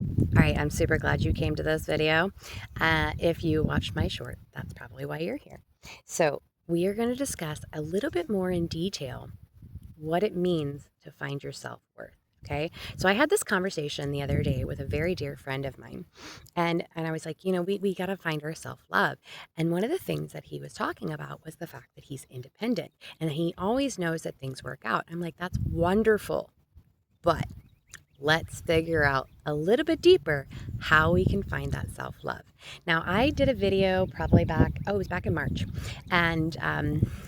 All right, I'm super glad you came to this video. If you watched my short, that's probably why you're here. So we are going to discuss a little bit more in detail what it means to find your self-worth. Okay. So I had this conversation the other day with a very dear friend of mine. And I was like, we got to find our self-love. And one of the things that he was talking about was the fact that he's independent and he always knows that things work out. I'm like, that's wonderful. But let's figure out a little bit deeper how we can find that self-love. Now, I did a video probably it was back in March, and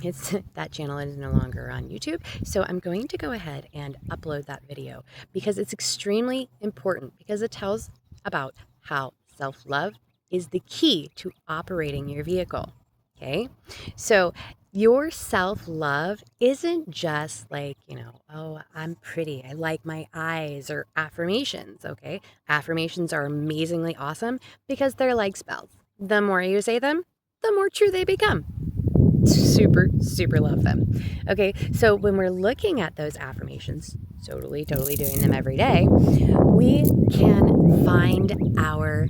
it's that channel is no longer on YouTube. So I'm going to go ahead and upload that video because it's extremely important because it tells about how self-love is the key to operating your vehicle. Okay, so your self love isn't just like, oh, I'm pretty. I like my eyes or affirmations. Okay. Affirmations are amazingly awesome because they're like spells. The more you say them, the more true they become. Super, super love them. Okay. So when we're looking at those affirmations, totally doing them every day, we can find our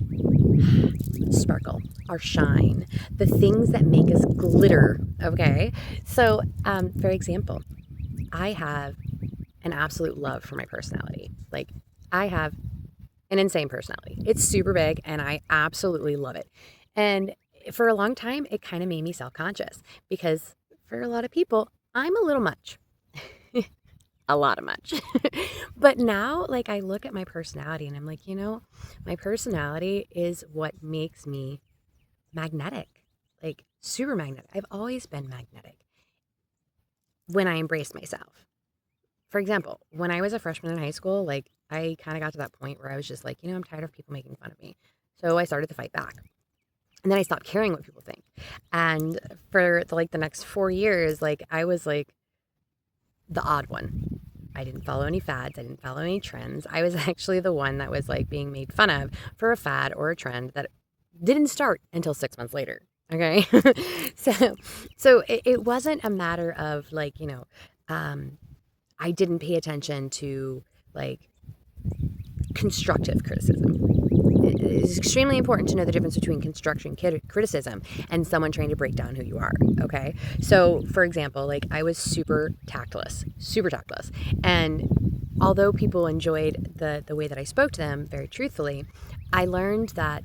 sparkle, our shine, the things that make us glitter. Okay. So, for example, I have an absolute love for my personality. Like, I have an insane personality. It's super big and I absolutely love it. And for a long time, it kind of made me self conscious because for a lot of people, I'm a little much. A lot of much. But now, like, I look at my personality and I'm like, my personality is what makes me magnetic, like super magnetic. I've always been magnetic when I embraced myself. For example, when I was a freshman in high school, like I kind of got to that point where I was just like, I'm tired of people making fun of me. So I started to fight back. And then I stopped caring what people think. And for the next 4 years, like I was like the odd one. I didn't follow any fads. I didn't follow any trends. I was actually the one that was like being made fun of for a fad or a trend that didn't start until 6 months later. Okay. so, it wasn't a matter of like, I didn't pay attention to like constructive criticism. It is extremely important to know the difference between construction criticism and someone trying to break down who you are. Okay. So, for example, like I was super tactless. And although people enjoyed the way that I spoke to them very truthfully, I learned that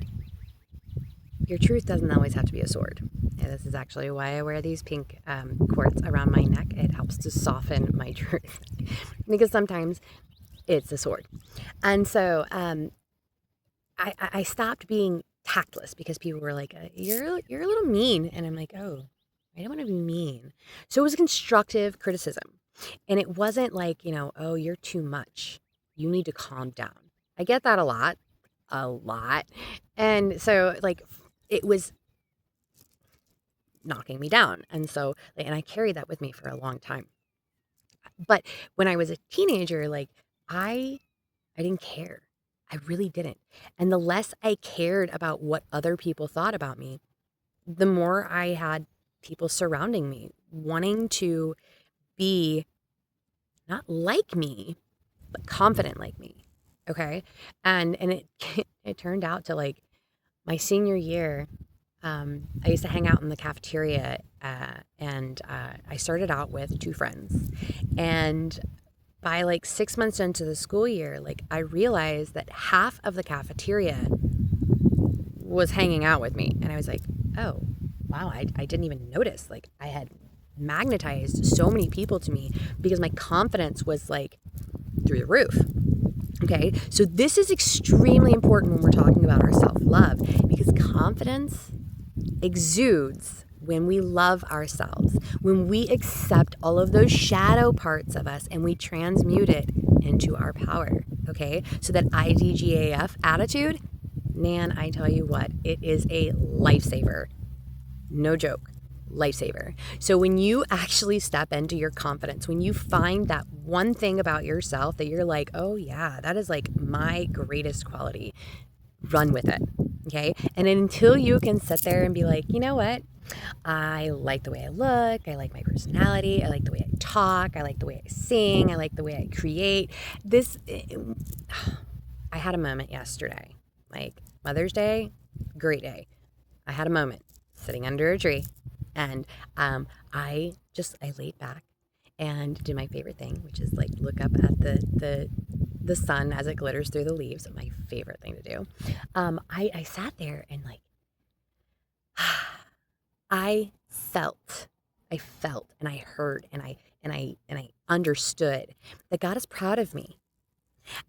your truth doesn't always have to be a sword. And this is actually why I wear these pink quartz around my neck. It helps to soften my truth because sometimes it's a sword. And so I stopped being tactless because people were like, you're a little mean. And I'm like, oh, I don't want to be mean. So it was constructive criticism. And it wasn't like, oh, you're too much. You need to calm down. I get that a lot. A lot. And so, like, it was knocking me down. And so, and I carried that with me for a long time. But when I was a teenager, like, I didn't care. I really didn't. And the less I cared about what other people thought about me, the more I had people surrounding me wanting to be not like me, but confident like me. Okay. And it it turned out to like my senior year, I used to hang out in the cafeteria, and I started out with two friends. And by like 6 months into the school year, like I realized that half of the cafeteria was hanging out with me. And I was like, oh, wow, I didn't even notice. Like I had magnetized so many people to me because my confidence was like through the roof. Okay, so this is extremely important when we're talking about our self love because confidence exudes when we love ourselves, when we accept all of those shadow parts of us and we transmute it into our power. Okay, so that IDGAF attitude, man, I tell you what, it is a lifesaver. No joke. Lifesaver. So when you actually step into your confidence, when you find that one thing about yourself that you're like, oh yeah, that is like my greatest quality, run with it. Okay. And until you can sit there and be like, you know what? I like the way I look. I like my personality. I like the way I talk. I like the way I sing. I like the way I create. I had a moment yesterday, like Mother's Day, great day. I had a moment sitting under a tree, and I laid back and did my favorite thing, which is like look up at the sun as it glitters through the leaves. My favorite thing to do. I sat there and like I felt, and I heard, and I understood that God is proud of me,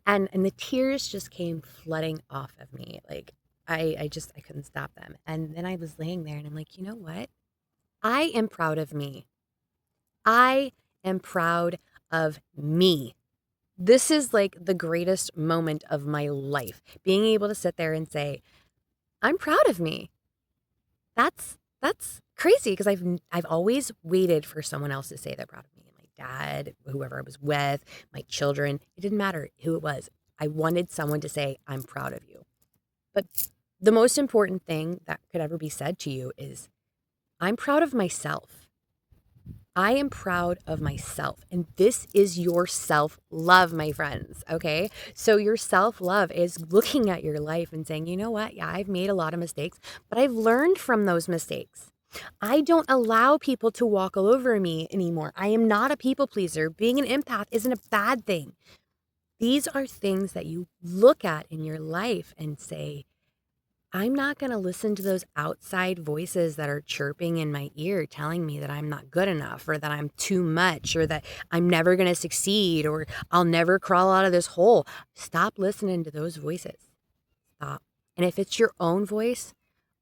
and the tears just came flooding off of me, like I couldn't stop them, and then I was laying there, and I'm like, you know what? I am proud of me. I am proud of me. This is like the greatest moment of my life, being able to sit there and say, I'm proud of me. That's crazy because I've always waited for someone else to say they're proud of me. My dad, whoever I was with, my children, it didn't matter who it was. I wanted someone to say, I'm proud of you. But the most important thing that could ever be said to you is, I'm proud of myself. I am proud of myself. And this is your self-love, my friends. Okay. So your self-love is looking at your life and saying, you know what? Yeah, I've made a lot of mistakes, but I've learned from those mistakes. I don't allow people to walk all over me anymore. I am not a people pleaser. Being an empath isn't a bad thing. These are things that you look at in your life and say, I'm not going to listen to those outside voices that are chirping in my ear telling me that I'm not good enough or that I'm too much or that I'm never going to succeed or I'll never crawl out of this hole. Stop listening to those voices. Stop. And if it's your own voice,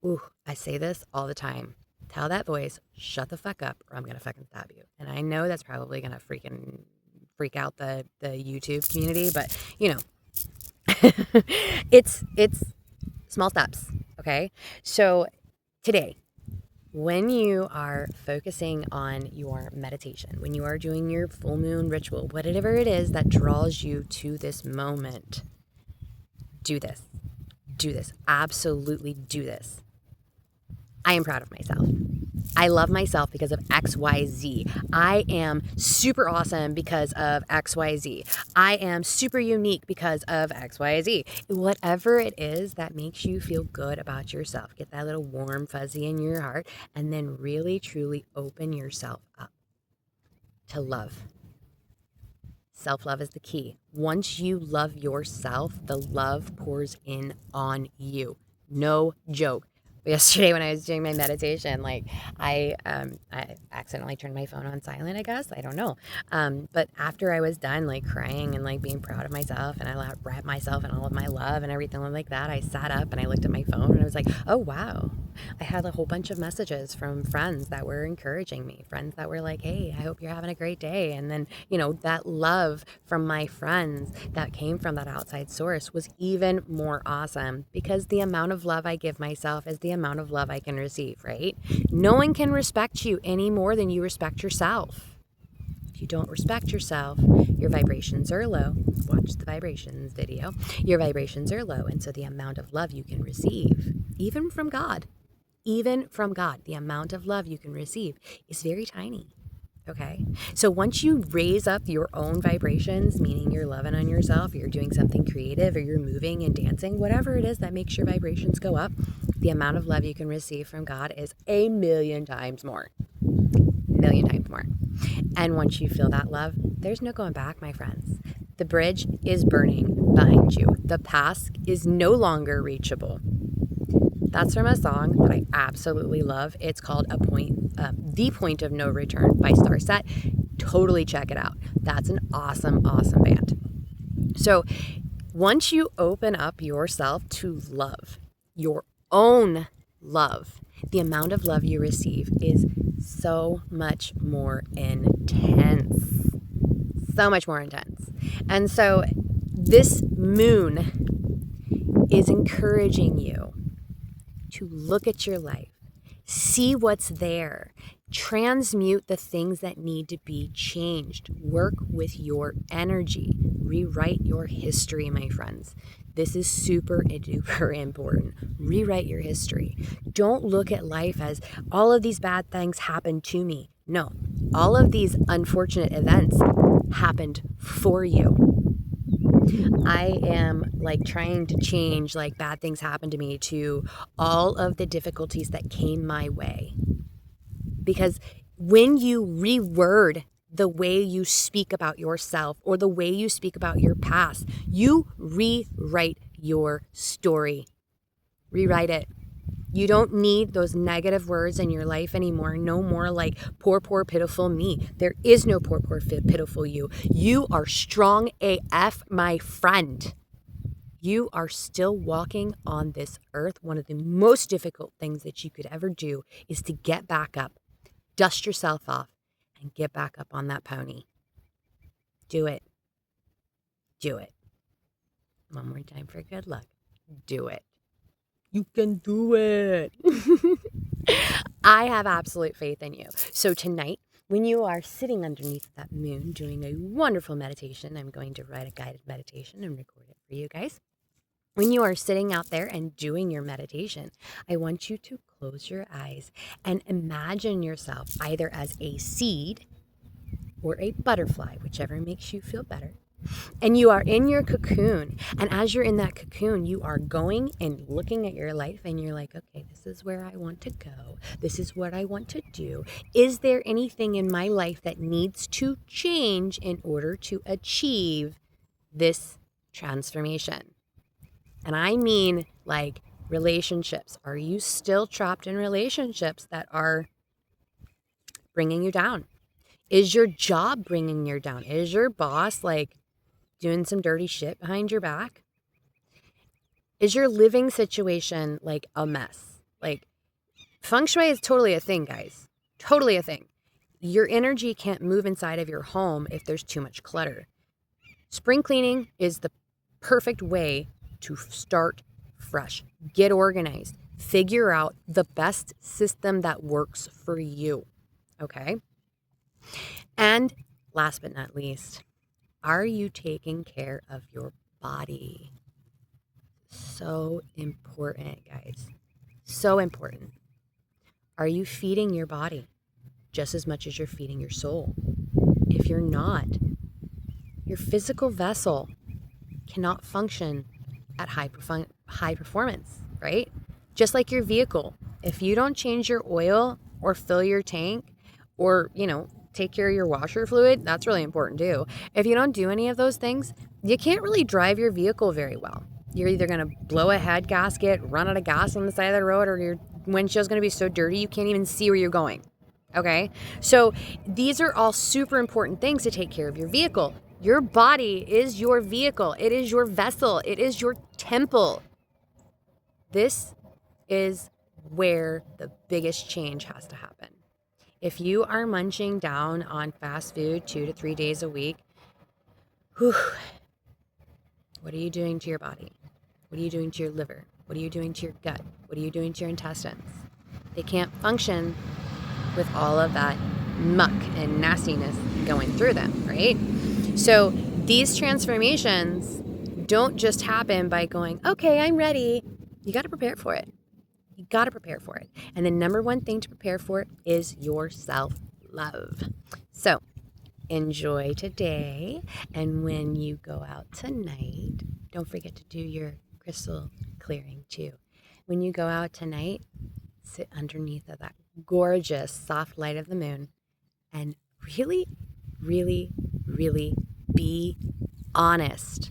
ooh, I say this all the time. Tell that voice, shut the fuck up or I'm going to fucking stab you. And I know that's probably going to freak out the YouTube community, but you know, it's small steps, okay? So today, when you are focusing on your meditation, when you are doing your full moon ritual, whatever it is that draws you to this moment, do this. Do this. Absolutely do this. I am proud of myself. I love myself because of XYZ. I am super awesome because of XYZ. I am super unique because of XYZ. Whatever it is that makes you feel good about yourself, get that little warm fuzzy in your heart, and then really, truly open yourself up to love. Self-love is the key. Once you love yourself, the love pours in on you. No joke. Yesterday when I was doing my meditation, like I accidentally turned my phone on silent, I guess. I don't know. But after I was done like crying and like being proud of myself and I wrapped myself in all of my love and everything like that, I sat up and I looked at my phone and I was like, oh, wow. I had a whole bunch of messages from friends that were encouraging me, friends that were like, hey, I hope you're having a great day. And then, you know, that love from my friends that came from that outside source was even more awesome because the amount of love I give myself is the amount of love I can receive, right? No one can respect you any more than you respect yourself. If you don't respect yourself, your vibrations are low. Watch the vibrations video. Your vibrations are low. And so the amount of love you can receive, even from God, the amount of love you can receive is very tiny. Okay. So once you raise up your own vibrations, meaning you're loving on yourself, you're doing something creative, or you're moving and dancing, whatever it is that makes your vibrations go up, the amount of love you can receive from God is 1,000,000 times more. 1,000,000 times more. And once you feel that love, there's no going back, my friends. The bridge is burning behind you. The path is no longer reachable. That's from a song that I absolutely love. It's called The Point of No Return by Starset. Totally check it out. That's an awesome, awesome band. So once you open up yourself to love, your own love, the amount of love you receive is so much more intense. So much more intense. And so this moon is encouraging you to look at your life, see what's there, transmute the things that need to be changed, work with your energy, rewrite your history, my friends. This is super duper important. Rewrite your history. Don't look at life as all of these bad things happened to me. No, all of these unfortunate events happened for you. I am like trying to change like bad things happen to me to all of the difficulties that came my way. Because when you reword the way you speak about yourself or the way you speak about your past, you rewrite your story. Rewrite it. You don't need those negative words in your life anymore. No more like poor, poor, pitiful me. There is no poor, poor, pitiful you. You are strong AF, my friend. You are still walking on this earth. One of the most difficult things that you could ever do is to get back up, dust yourself off, and get back up on that pony. Do it. Do it. One more time for good luck. Do it. You can do it. I have absolute faith in you. So tonight, when you are sitting underneath that moon doing a wonderful meditation, I'm going to write a guided meditation and record it for you guys. When you are sitting out there and doing your meditation, I want you to close your eyes and imagine yourself either as a seed or a butterfly, whichever makes you feel better. And you are in your cocoon. And as you're in that cocoon, you are going and looking at your life and you're like, okay, this is where I want to go. This is what I want to do. Is there anything in my life that needs to change in order to achieve this transformation? And I mean like relationships. Are you still trapped in relationships that are bringing you down? Is your job bringing you down? Is your boss like doing some dirty shit behind your back? Is your living situation like a mess? Like feng shui is totally a thing, guys. Totally a thing. Your energy can't move inside of your home if there's too much clutter. Spring cleaning is the perfect way to start fresh. Get organized. Figure out the best system that works for you. Okay? And last but not least, are you taking care of your body? So important, guys. So important. Are you feeding your body just as much as you're feeding your soul? If you're not, your physical vessel cannot function at high performance, right? Just like your vehicle. If you don't change your oil or fill your tank or, take care of your washer fluid, that's really important too. If you don't do any of those things, you can't really drive your vehicle very well. You're either going to blow a head gasket, run out of gas on the side of the road, or your windshield's going to be so dirty you can't even see where you're going. Okay? So these are all super important things to take care of your vehicle. Your body is your vehicle. It is your vessel. It is your temple. This is where the biggest change has to happen. If you are munching down on fast food 2 to 3 days a week, what are you doing to your body? What are you doing to your liver? What are you doing to your gut? What are you doing to your intestines? They can't function with all of that muck and nastiness going through them, right? So these transformations don't just happen by going, okay, I'm ready. You got to prepare for it. You got to prepare for it. And the number one thing to prepare for it is your self-love. So enjoy today. And when you go out tonight, don't forget to do your crystal clearing too. When you go out tonight, sit underneath of that gorgeous soft light of the moon and really, really, really be honest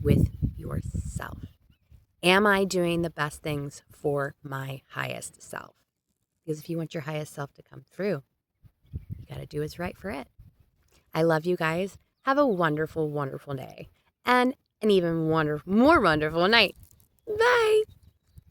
with yourself. Am I doing the best things for my highest self? Because if you want your highest self to come through, you got to do what's right for it. I love you guys. Have a wonderful, wonderful day and an even more wonderful night. Bye.